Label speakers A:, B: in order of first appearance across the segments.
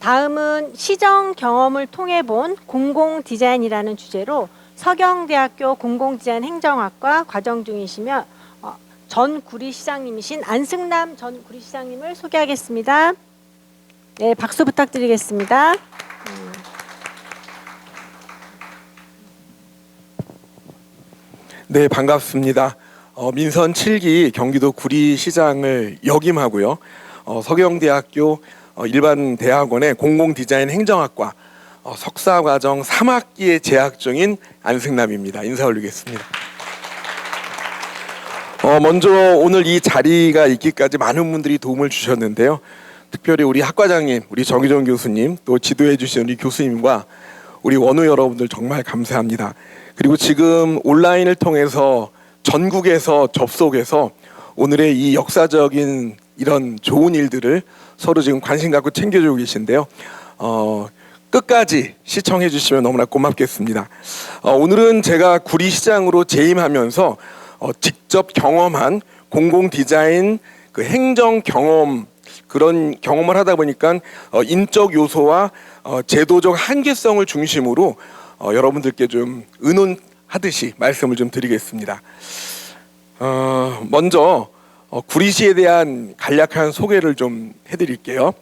A: 다음은 시정 경험을 통해 본 공공디자인이라는 주제로 서경대학교 공공디자인 행정학과 과정 중이시며 전 구리시장님이신 안승남 전 구리시장님을 소개하겠습니다. 네, 박수 부탁드리겠습니다.
B: 네, 반갑습니다. 민선 7기 경기도 구리시장을 역임하고요. 서경대학교 일반대학원의 공공디자인 행정학과 석사과정 3학기에 재학 중인 안승남입니다. 인사 올리겠습니다. 먼저 오늘 이 자리가 있기까지 많은 분들이 도움을 주셨는데요. 특별히 우리 학과장님, 우리 정희정 교수님, 또 지도해 주신 우리 교수님과 우리 원우 여러분들 정말 감사합니다. 그리고 지금 온라인을 통해서 전국에서 접속해서 오늘의 이 역사적인 이런 좋은 일들을 서로 지금 관심 갖고 챙겨주고 계신데요. 끝까지 시청해 주시면 너무나 고맙겠습니다. 오늘은 제가 구리시장으로 재임하면서 직접 경험한 공공디자인 그 행정 경험, 그런 경험을 하다 보니까 인적 요소와 제도적 한계성을 중심으로 여러분들께 좀 의논하듯이 말씀을 좀 드리겠습니다. 먼저 구리시에 대한 간략한 소개를 좀 해드릴게요.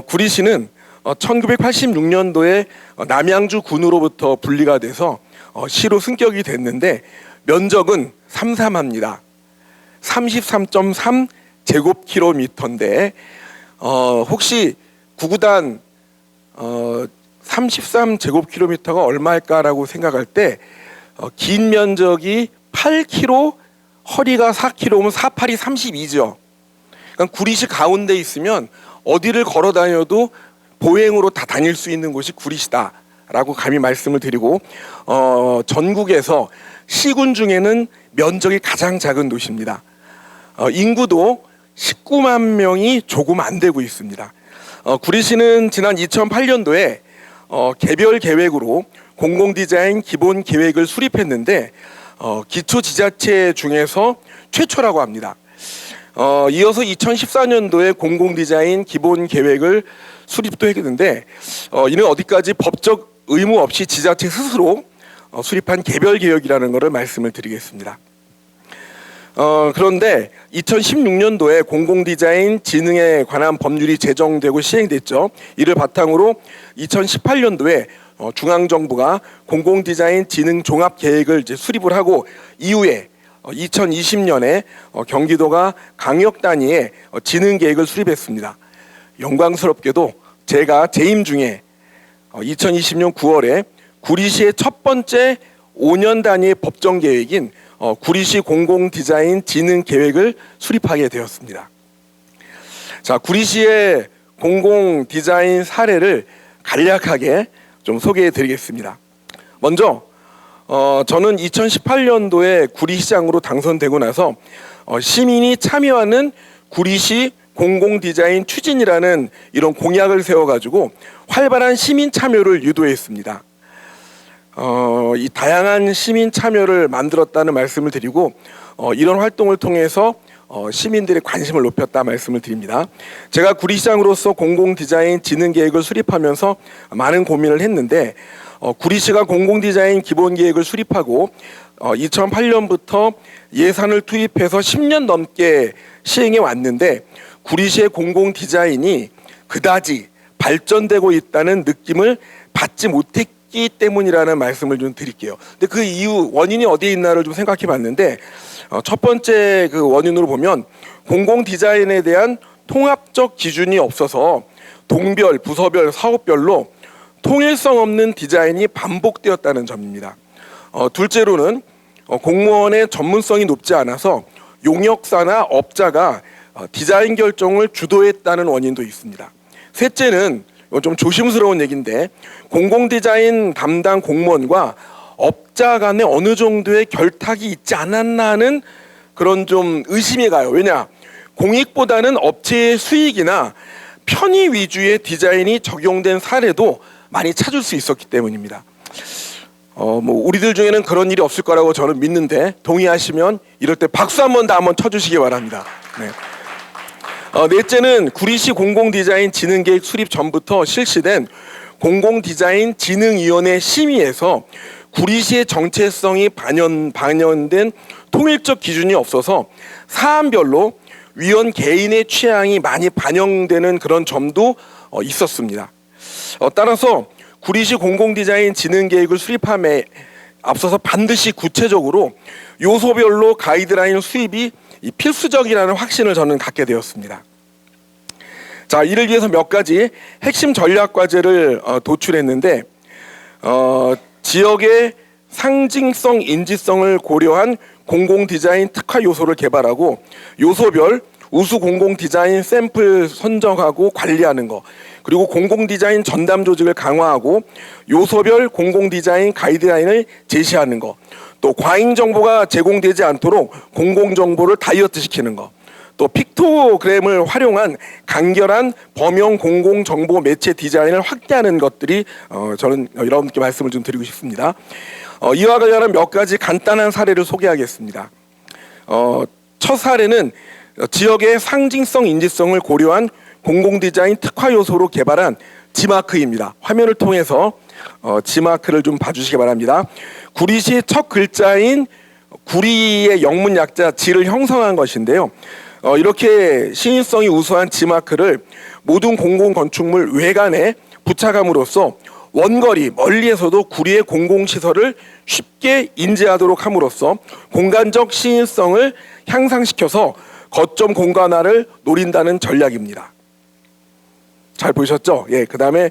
B: 구리시는 1986년도에 남양주 군으로부터 분리가 돼서 시로 승격이 됐는데 면적은 삼삼합니다. 33.3 제곱킬로미터인데 혹시 구구단 33 제곱킬로미터가 얼마일까라고 생각할 때 긴 면적이 8km, 허리가 4km면 4, 8이 32죠. 그러니까 구리시 가운데 있으면 어디를 걸어 다녀도 보행으로 다 다닐 수 있는 곳이 구리시다라고 감히 말씀을 드리고 전국에서 시군 중에는 면적이 가장 작은 도시입니다. 인구도 19만 명이 조금 안 되고 있습니다. 구리시는 지난 2008년도에 개별 계획으로 공공디자인 기본 계획을 수립했는데 기초지자체 중에서 최초라고 합니다. 이어서 2014년도에 공공디자인 기본 계획을 수립도 했는데 이는 어디까지 법적 의무 없이 지자체 스스로 수립한 개별 계획이라는 것을 말씀을 드리겠습니다. 그런데 2016년도에 공공디자인 진흥에 관한 법률이 제정되고 시행됐죠. 이를 바탕으로 2018년도에 중앙정부가 공공디자인 진흥 종합계획을 이제 수립을 하고 이후에 2020년에 경기도가 강역 단위의 진흥 계획을 수립했습니다. 영광스럽게도 제가 재임 중에 2020년 9월에 구리시의 첫 번째 5년 단위의 법정 계획인 구리시 공공디자인 진흥 계획을 수립하게 되었습니다. 자, 구리시의 공공디자인 사례를 간략하게 좀 소개해 드리겠습니다. 먼저 저는 2018년도에 구리시장으로 당선되고 나서 시민이 참여하는 구리시 공공디자인 추진이라는 이런 공약을 세워가지고 활발한 시민 참여를 유도했습니다. 이 다양한 시민 참여를 만들었다는 말씀을 드리고 이런 활동을 통해서 시민들의 관심을 높였다 말씀을 드립니다. 제가 구리시장으로서 공공디자인 진흥 계획을 수립하면서 많은 고민을 했는데 구리시가 공공디자인 기본 계획을 수립하고 2008년부터 예산을 투입해서 10년 넘게 시행해 왔는데 구리시의 공공디자인이 그다지 발전되고 있다는 느낌을 받지 못했기 때문이라는 말씀을 좀 드릴게요. 근데 그 이유 원인이 어디에 있나를 좀 생각해 봤는데 첫 번째 그 원인으로 보면 공공디자인에 대한 통합적 기준이 없어서 동별, 부서별, 사업별로 통일성 없는 디자인이 반복되었다는 점입니다. 둘째로는 공무원의 전문성이 높지 않아서 용역사나 업자가 디자인 결정을 주도했다는 원인도 있습니다. 셋째는 좀 조심스러운 얘기인데 공공디자인 담당 공무원과 업자 간에 어느 정도의 결탁이 있지 않았나 하는 그런 좀 의심이 가요. 왜냐? 공익보다는 업체의 수익이나 편의 위주의 디자인이 적용된 사례도 많이 찾을 수 있었기 때문입니다. 우리들 중에는 그런 일이 없을 거라고 저는 믿는데 동의하시면 이럴 때 박수 한번 다 한번 쳐주시기 바랍니다. 네. 넷째는 구리시 공공디자인 진흥계획 수립 전부터 실시된 공공디자인 진흥위원회 심의에서 구리시의 정체성이 반영된 통일적 기준이 없어서 사안별로 위원 개인의 취향이 많이 반영되는 그런 점도 있었습니다. 따라서 구리시 공공디자인 진흥계획을 수립함에 앞서서 반드시 구체적으로 요소별로 가이드라인 수립이 필수적이라는 확신을 저는 갖게 되었습니다. 자, 이를 위해서 몇 가지 핵심 전략 과제를 도출했는데 지역의 상징성, 인지성을 고려한 공공디자인 특화 요소를 개발하고 요소별 우수 공공디자인 샘플 선정하고 관리하는 거, 그리고 공공디자인 전담 조직을 강화하고 요소별 공공디자인 가이드라인을 제시하는 거, 또 과잉 정보가 제공되지 않도록 공공정보를 다이어트시키는 거, 또 픽토그램을 활용한 간결한 범용 공공정보 매체 디자인을 확대하는 것들이 저는 여러분께 말씀을 좀 드리고 싶습니다. 이와 관련한 몇 가지 간단한 사례를 소개하겠습니다. 첫 사례는 지역의 상징성, 인지성을 고려한 공공디자인 특화 요소로 개발한 지마크입니다. 화면을 통해서 지마크를 좀 봐주시기 바랍니다. 구리시 첫 글자인 구리의 영문 약자 지를 형성한 것인데요. 이렇게 시인성이 우수한 지마크를 모든 공공건축물 외관에 부착함으로써 원거리 멀리에서도 구리의 공공시설을 쉽게 인지하도록 함으로써 공간적 시인성을 향상시켜서 거점 공간화를 노린다는 전략입니다. 잘 보셨죠? 예, 그 다음에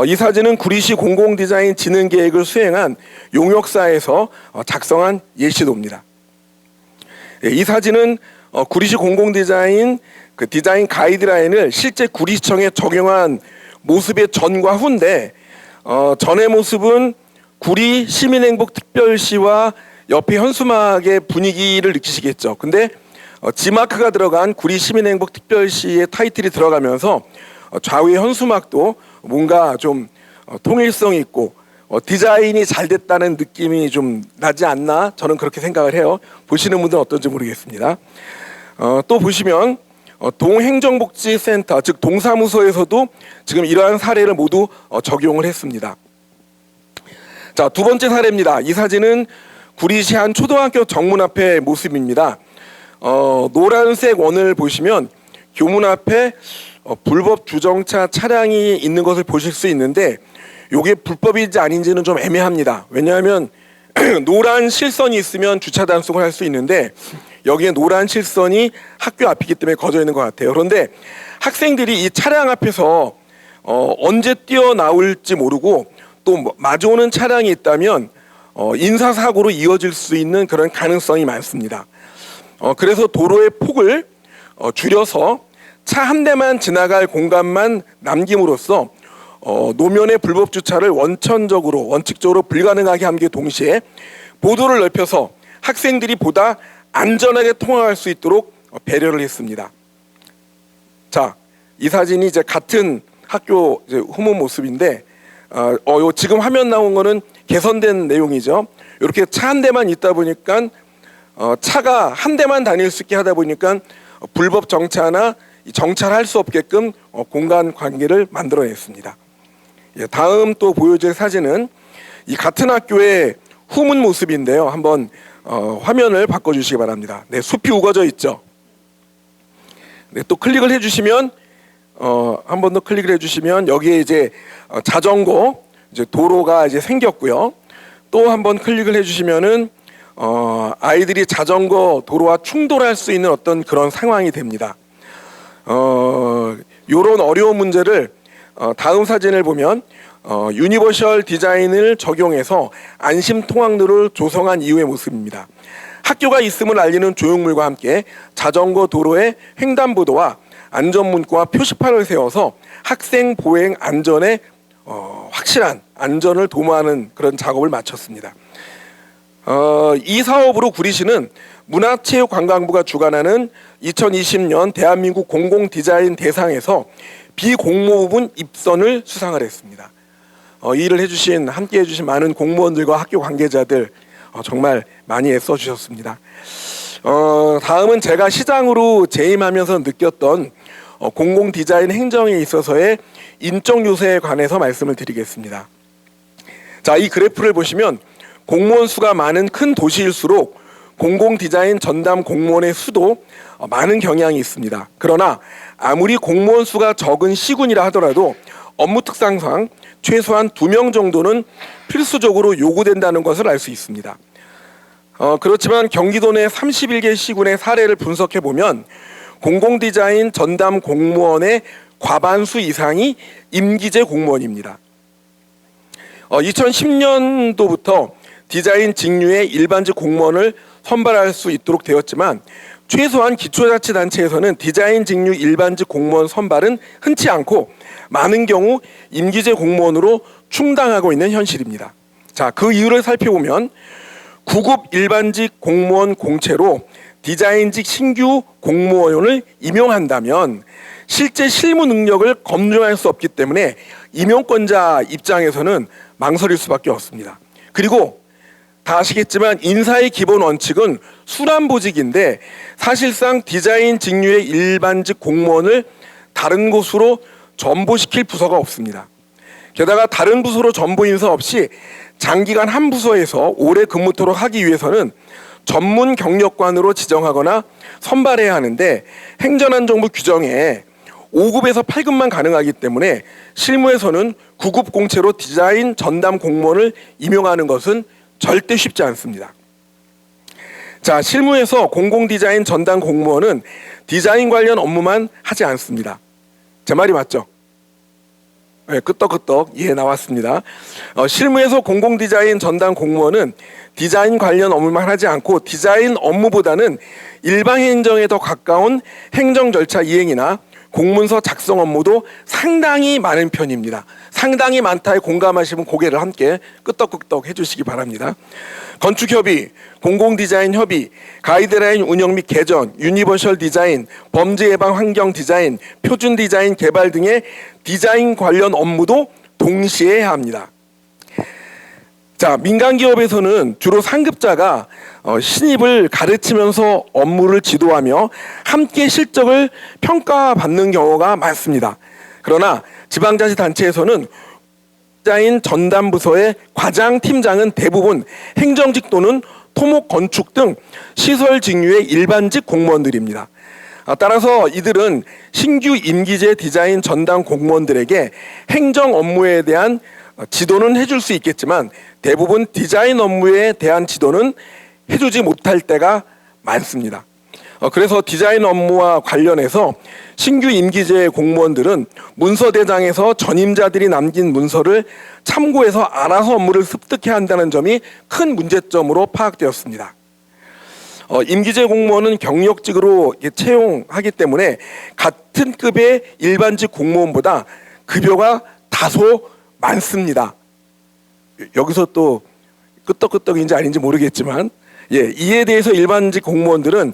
B: 이 사진은 구리시 공공디자인 진흥계획을 수행한 용역사에서 작성한 예시도입니다. 예, 이 사진은 구리시 공공디자인 디자인 가이드라인을 실제 구리시청에 적용한 모습의 전과 후인데 전의 모습은 구리 시민행복특별시와 옆에 현수막의 분위기를 느끼시겠죠. 근데 지마크가 들어간 구리 시민행복특별시의 타이틀이 들어가면서 좌우의 현수막도 뭔가 좀 통일성 있고 디자인이 잘 됐다는 느낌이 좀 나지 않나, 저는 그렇게 생각을 해요. 보시는 분들은 어떤지 모르겠습니다. 또 보시면 동행정복지센터, 즉 동사무소에서도 지금 이러한 사례를 모두 적용을 했습니다. 자, 두 번째 사례입니다. 이 사진은 구리시 한 초등학교 정문 앞의 모습입니다. 노란색 원을 보시면 교문 앞에 불법 주정차 차량이 있는 것을 보실 수 있는데 이게 불법인지 아닌지는 좀 애매합니다. 왜냐하면 노란 실선이 있으면 주차 단속을 할 수 있는데 여기에 노란 실선이 학교 앞이기 때문에 거져 있는 것 같아요. 그런데 학생들이 이 차량 앞에서 언제 뛰어나올지 모르고 또 마주오는 차량이 있다면 인사사고로 이어질 수 있는 그런 가능성이 많습니다. 그래서 도로의 폭을 줄여서 차 한 대만 지나갈 공간만 남김으로써 노면의 불법 주차를 원칙적으로 불가능하게 함께 동시에 보도를 넓혀서 학생들이 보다 안전하게 통학할 수 있도록 배려를 했습니다. 자, 이 사진이 이제 같은 학교 이제 후문 모습인데 요 지금 화면 나온 거는 개선된 내용이죠. 이렇게 차 한 대만 있다 보니까 차가 한 대만 다닐 수 있게 하다 보니까 불법 정차나 정차할 수 없게끔 공간 관계를 만들어냈습니다. 예, 다음 또 보여줄 사진은 이 같은 학교의 후문 모습인데요. 한번 화면을 바꿔주시기 바랍니다. 네, 숲이 우거져 있죠. 네, 또 클릭을 해주시면 한 번 더 클릭을 해주시면 여기에 이제 자전거 이제 도로가 이제 생겼고요. 또 한 번 클릭을 해주시면은 아이들이 자전거 도로와 충돌할 수 있는 어떤 그런 상황이 됩니다. 이런 어려운 문제를 다음 사진을 보면 유니버셜 디자인을 적용해서 안심 통학로를 조성한 이후의 모습입니다. 학교가 있음을 알리는 조형물과 함께 자전거 도로에 횡단보도와 안전문구와 표시판을 세워서 학생 보행 안전에 확실한 안전을 도모하는 그런 작업을 마쳤습니다. 이 사업으로 구리시는 문화체육관광부가 주관하는 2020년 대한민국 공공디자인 대상에서 비공모부분 입선을 수상을 했습니다. 이 일을 함께 해주신 많은 공무원들과 학교 관계자들 정말 많이 애써주셨습니다. 다음은 제가 시장으로 재임하면서 느꼈던 공공 디자인 행정에 있어서의 인적 요소에 관해서 말씀을 드리겠습니다. 자, 이 그래프를 보시면 공무원 수가 많은 큰 도시일수록 공공 디자인 전담 공무원의 수도 많은 경향이 있습니다. 그러나 아무리 공무원 수가 적은 시군이라 하더라도 업무 특성상 최소한 2명 정도는 필수적으로 요구된다는 것을 알 수 있습니다. 그렇지만 경기도 내 31개 시군의 사례를 분석해 보면 공공 디자인 전담 공무원의 과반수 이상이 임기제 공무원입니다. 2010년도부터 디자인 직류의 일반직 공무원을 선발할 수 있도록 되었지만 최소한 기초자치단체에서는 디자인 직류 일반직 공무원 선발은 흔치 않고 많은 경우 임기제 공무원으로 충당하고 있는 현실입니다. 자, 그 이유를 살펴보면 9급 일반직 공무원 공채로 디자인직 신규 공무원을 임용한다면 실제 실무 능력을 검증할 수 없기 때문에 임용권자 입장에서는 망설일 수밖에 없습니다. 그리고 다 아시겠지만 인사의 기본 원칙은 수란보직인데 사실상 디자인 직류의 일반직 공무원을 다른 곳으로 전보시킬 부서가 없습니다. 게다가 다른 부서로 전보 인사 없이 장기간 한 부서에서 오래 근무토록 하기 위해서는 전문 경력관으로 지정하거나 선발해야 하는데 행정안정부 규정에 5급에서 8급만 가능하기 때문에 실무에서는 9급 공채로 디자인 전담 공무원을 임용하는 것은 절대 쉽지 않습니다. 자, 실무에서 공공 디자인 전담 공무원은 디자인 관련 업무만 하지 않습니다. 제 말이 맞죠? 네, 끄떡끄떡 예 나왔습니다. 실무에서 공공 디자인 전담 공무원은 디자인 관련 업무만 하지 않고 디자인 업무보다는 일반 행정에 더 가까운 행정 절차 이행이나 공문서 작성 업무도 상당히 많은 편입니다. 상당히 많다에 공감하시면 고개를 함께 끄떡끄떡 해주시기 바랍니다. 건축협의, 공공디자인협의, 가이드라인 운영 및 개선, 유니버셜 디자인, 범죄 예방 환경 디자인, 표준 디자인 개발 등의 디자인 관련 업무도 동시에 해야 합니다. 자, 민간기업에서는 주로 상급자가 신입을 가르치면서 업무를 지도하며 함께 실적을 평가받는 경우가 많습니다. 그러나 지방자치단체에서는 디자인 전담부서의 과장, 팀장은 대부분 행정직 또는 토목, 건축 등 시설 직류의 일반직 공무원들입니다. 따라서 이들은 신규 임기제 디자인 전담 공무원들에게 행정 업무에 대한 지도는 해줄 수 있겠지만 대부분 디자인 업무에 대한 지도는 해주지 못할 때가 많습니다. 그래서 디자인 업무와 관련해서 신규 임기제 공무원들은 문서대장에서 전임자들이 남긴 문서를 참고해서 알아서 업무를 습득해야 한다는 점이 큰 문제점으로 파악되었습니다. 임기제 공무원은 경력직으로 채용하기 때문에 같은 급의 일반직 공무원보다 급여가 다소 많습니다. 여기서 또 끄떡끄떡인지 아닌지 모르겠지만 이에 대해서 일반직 공무원들은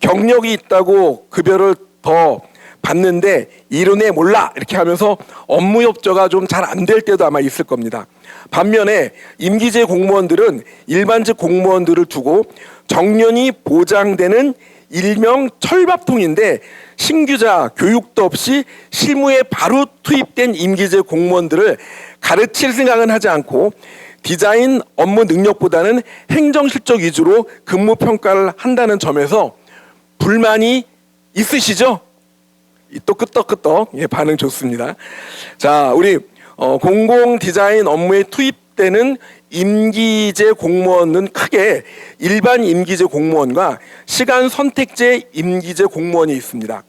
B: 경력이 있다고 급여를 더 받는데 이론에 몰라 이렇게 하면서 업무 협조가 좀 잘 안 될 때도 아마 있을 겁니다. 반면에 임기제 공무원들은 일반직 공무원들을 두고 정년이 보장되는 일명 철밥통인데 신규자 교육도 없이 실무에 바로 투입된 임기제 공무원들을 가르칠 생각은 하지 않고 디자인 업무 능력보다는 행정 실적 위주로 근무 평가를 한다는 점에서 불만이 있으시죠? 또 끄떡끄떡 반응 좋습니다. 자, 우리 공공 디자인 업무에 투입되는 임기제 공무원은 크게 일반 임기제 공무원과 시간 선택제 임기제 공무원이 있습니다.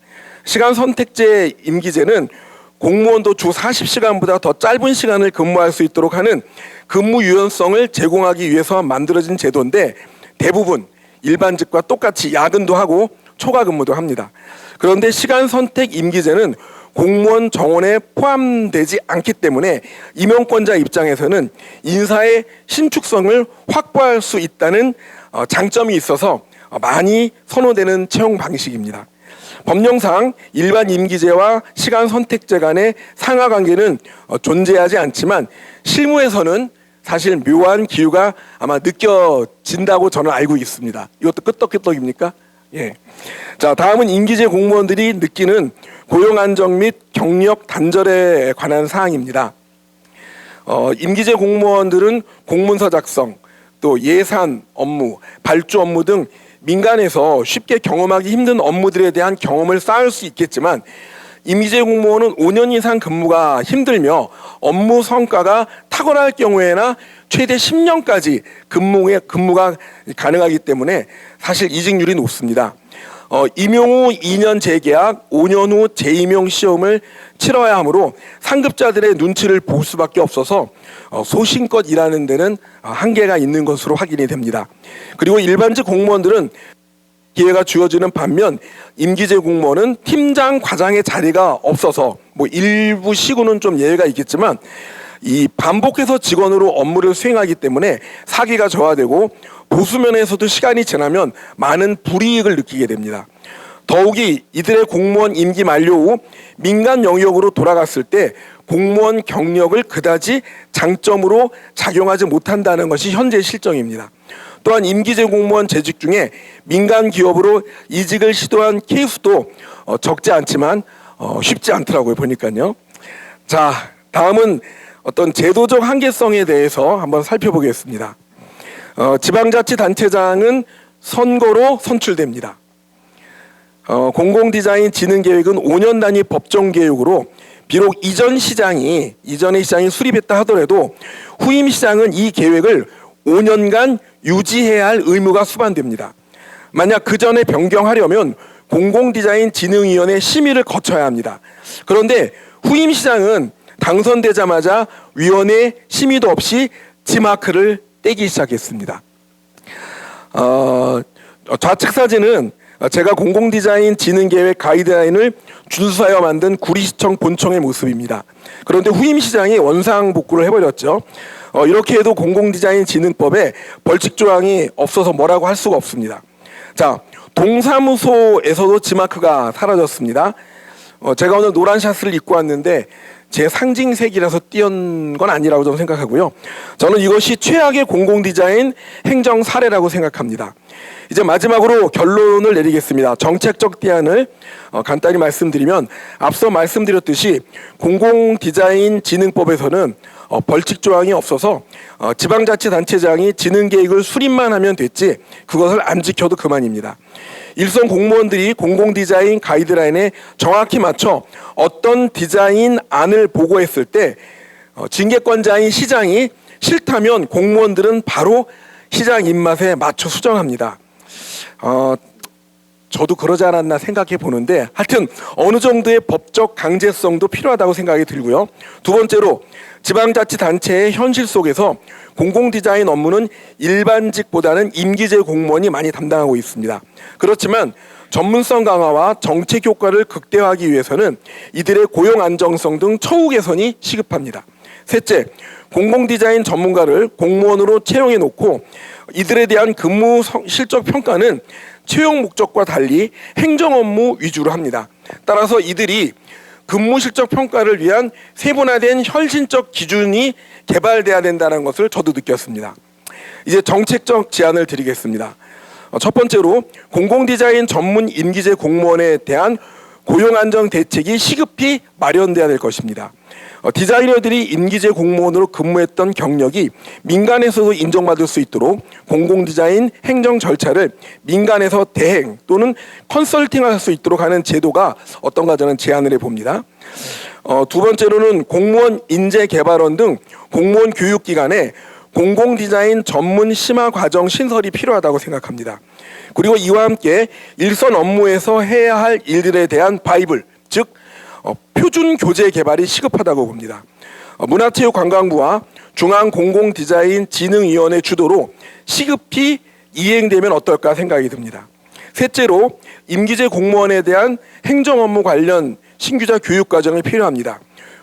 B: 시간 선택제 임기제는 공무원도 주 40시간보다 더 짧은 시간을 근무할 수 있도록 하는 근무 유연성을 제공하기 위해서 만들어진 제도인데 대부분 일반직과 똑같이 야근도 하고 초과 근무도 합니다. 그런데 시간 선택 임기제는 공무원 정원에 포함되지 않기 때문에 임용권자 입장에서는 인사의 신축성을 확보할 수 있다는 장점이 있어서 많이 선호되는 채용 방식입니다. 법령상 일반 임기제와 시간 선택제 간의 상하 관계는 존재하지 않지만 실무에서는 사실 묘한 기류가 아마 느껴진다고 저는 알고 있습니다. 이것도 끄떡끄떡입니까? 예. 자, 다음은 임기제 공무원들이 느끼는 고용 안정 및 경력 단절에 관한 사항입니다. 임기제 공무원들은 공문서 작성, 또 예산 업무, 발주 업무 등 민간에서 쉽게 경험하기 힘든 업무들에 대한 경험을 쌓을 수 있겠지만 임기제 공무원은 5년 이상 근무가 힘들며 업무 성과가 탁월할 경우에나 최대 10년까지 근무가 가능하기 때문에 사실 이직률이 높습니다. 임용 후 2년 재계약, 5년 후 재임용 시험을 치러야 하므로 상급자들의 눈치를 볼 수밖에 없어서 소신껏 일하는 데는 한계가 있는 것으로 확인이 됩니다. 그리고 일반직 공무원들은 기회가 주어지는 반면 임기제 공무원은 팀장, 과장의 자리가 없어서 뭐 일부 시구는 좀 예외가 있겠지만 이 반복해서 직원으로 업무를 수행하기 때문에 사기가 저하되고 보수면에서도 시간이 지나면 많은 불이익을 느끼게 됩니다. 더욱이 이들의 공무원 임기 만료 후 민간 영역으로 돌아갔을 때 공무원 경력을 그다지 장점으로 작용하지 못한다는 것이 현재 실정입니다. 또한 임기제 공무원 재직 중에 민간 기업으로 이직을 시도한 케이스도 적지 않지만 쉽지 않더라고요, 보니까요. 자, 다음은 어떤 제도적 한계성에 대해서 한번 살펴보겠습니다. 지방자치단체장은 선거로 선출됩니다. 공공디자인 진흥계획은 5년 단위 법정계획으로 비록 이전의 시장이 수립했다 하더라도 후임 시장은 이 계획을 5년간 유지해야 할 의무가 수반됩니다. 만약 그 전에 변경하려면 공공디자인진흥위원회 심의를 거쳐야 합니다. 그런데 후임 시장은 당선되자마자 위원회 심의도 없이 지마크를 떼기 시작했습니다. 좌측 사진은 제가 공공디자인진흥계획 가이드라인을 준수하여 만든 구리시청 본청의 모습입니다. 그런데 후임 시장이 원상복구를 해버렸죠. 이렇게 해도 공공디자인진흥법에 벌칙 조항이 없어서 뭐라고 할 수가 없습니다. 자, 동사무소에서도 지마크가 사라졌습니다. 제가 오늘 노란 샷을 입고 왔는데 제 상징색이라서 띄운 건 아니라고 저는 생각하고요. 저는 이것이 최악의 공공디자인 행정 사례라고 생각합니다. 이제 마지막으로 결론을 내리겠습니다. 정책적 대안을 간단히 말씀드리면 앞서 말씀드렸듯이 공공디자인진흥법에서는 벌칙 조항이 없어서 지방자치단체장이 진흥계획을 수립만 하면 됐지 그것을 안 지켜도 그만입니다. 일선 공무원들이 공공디자인 가이드라인에 정확히 맞춰 어떤 디자인 안을 보고했을 때 징계권자인 시장이 싫다면 공무원들은 바로 시장 입맛에 맞춰 수정합니다. 저도 그러지 않았나 생각해 보는데 하여튼 어느 정도의 법적 강제성도 필요하다고 생각이 들고요. 두 번째로 지방자치단체의 현실 속에서 공공디자인 업무는 일반직보다는 임기제 공무원이 많이 담당하고 있습니다. 그렇지만 전문성 강화와 정책 효과를 극대화하기 위해서는 이들의 고용 안정성 등 처우 개선이 시급합니다. 셋째, 공공디자인 전문가를 공무원으로 채용해 놓고 이들에 대한 근무 실적 평가는 채용 목적과 달리 행정 업무 위주로 합니다. 따라서 이들이 근무 실적 평가를 위한 세분화된 혈신적 기준이 개발돼야 된다는 것을 저도 느꼈습니다. 이제 정책적 제안을 드리겠습니다. 첫 번째로 공공디자인 전문 임기제 공무원에 대한 고용 안정 대책이 시급히 마련돼야 될 것입니다. 디자이너들이 임기제 공무원으로 근무했던 경력이 민간에서도 인정받을 수 있도록 공공디자인 행정 절차를 민간에서 대행 또는 컨설팅할 수 있도록 하는 제도가 어떤가 저는 제안을 해봅니다. 두 번째로는 공무원 인재개발원 등 공무원 교육기관에 공공디자인 전문 심화 과정 신설이 필요하다고 생각합니다. 그리고 이와 함께 일선 업무에서 해야 할 일들에 대한 바이블, 즉 표준 교재 개발이 시급하다고 봅니다. 문화체육관광부와 중앙공공디자인진흥위원회 주도로 시급히 이행되면 어떨까 생각이 듭니다. 셋째로 임기제 공무원에 대한 행정 업무 관련 신규자 교육 과정이 필요합니다.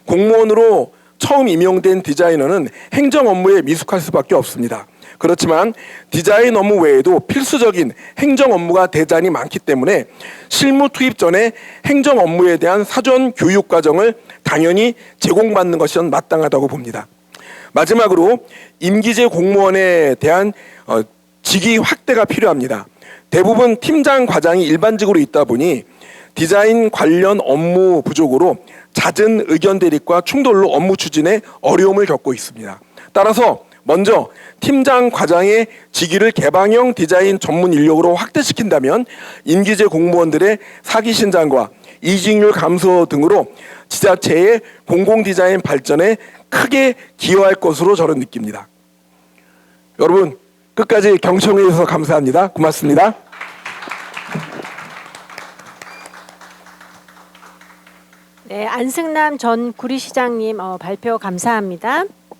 B: 공무원으로 처음 임용된 디자이너는 행정 업무에 미숙할 수밖에 없습니다. 그렇지만 디자인 업무 외에도 필수적인 행정 업무가 대단히 많기 때문에 실무 투입 전에 행정 업무에 대한 사전 교육 과정을 당연히 제공받는 것이 마땅하다고 봅니다. 마지막으로 임기제 공무원에 대한 직위 확대가 필요합니다. 대부분 팀장, 과장이 일반직으로 있다 보니 디자인 관련 업무 부족으로 잦은 의견 대립과 충돌로 업무 추진에 어려움을 겪고 있습니다. 따라서 먼저 팀장 과장의 직위를 개방형 디자인 전문 인력으로 확대시킨다면 임기제 공무원들의 사기 신장과 이직률 감소 등으로 지자체의 공공 디자인 발전에 크게 기여할 것으로 저는 느낍니다. 여러분 끝까지 경청해 주셔서 감사합니다. 고맙습니다.
A: 네, 안승남 전 구리시장님 발표 감사합니다.